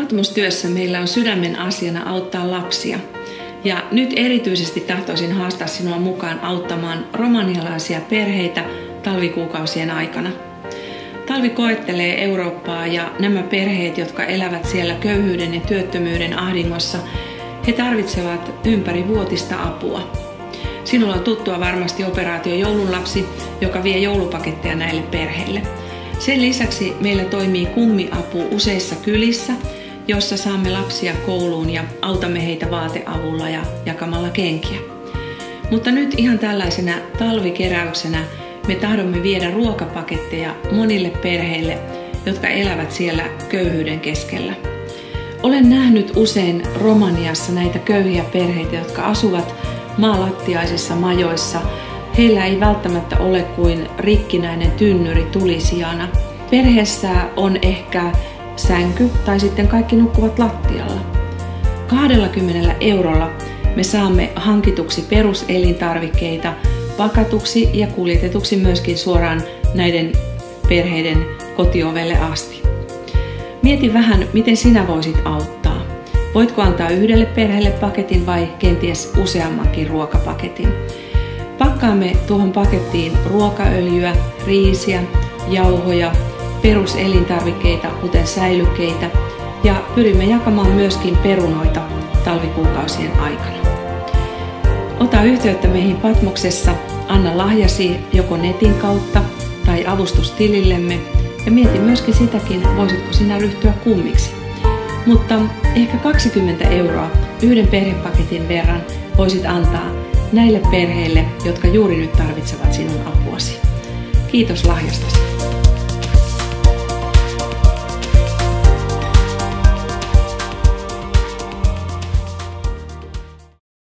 Jumalantumustyössä meillä on sydämen asiana auttaa lapsia. Ja nyt erityisesti tahtoisin haastaa sinua mukaan auttamaan romanialaisia perheitä talvikuukausien aikana. Talvi koettelee Eurooppaa ja nämä perheet, jotka elävät siellä köyhyyden ja työttömyyden ahdingossa, he tarvitsevat ympärivuotista apua. Sinulla on tuttua varmasti operaatio Joulunlapsi, joka vie joulupaketteja näille perheille. Sen lisäksi meillä toimii kummiapu useissa kylissä, jossa saamme lapsia kouluun ja autamme heitä vaateavulla ja jakamalla kenkiä. Mutta nyt ihan tällaisena talvikeräyksenä me tahdomme viedä ruokapaketteja monille perheille, jotka elävät siellä köyhyyden keskellä. Olen nähnyt usein Romaniassa näitä köyhiä perheitä, jotka asuvat maalattiaisissa majoissa. Heillä ei välttämättä ole kuin rikkinäinen tynnyri tulisijana. Perheessä on ehkä sänky tai sitten kaikki nukkuvat lattialla. 20 eurolla me saamme hankituksi peruselintarvikkeita, pakatuksi ja kuljetetuksi myöskin suoraan näiden perheiden kotiovelle asti. Mieti vähän, miten sinä voisit auttaa. Voitko antaa yhdelle perheelle paketin vai kenties useammankin ruokapaketin? Pakkaamme tuohon pakettiin ruokaöljyä, riisiä, jauhoja, peruselintarvikkeita, kuten säilykkeitä, ja pyrimme jakamaan myöskin perunoita talvikuukausien aikana. Ota yhteyttä meihin Patmoksessa, anna lahjasi joko netin kautta tai avustustilillemme, ja mieti myöskin sitäkin, voisitko sinä ryhtyä kummiksi. Mutta ehkä 20 euroa yhden perhepaketin verran voisit antaa näille perheille, jotka juuri nyt tarvitsevat sinun apuasi. Kiitos lahjastasi.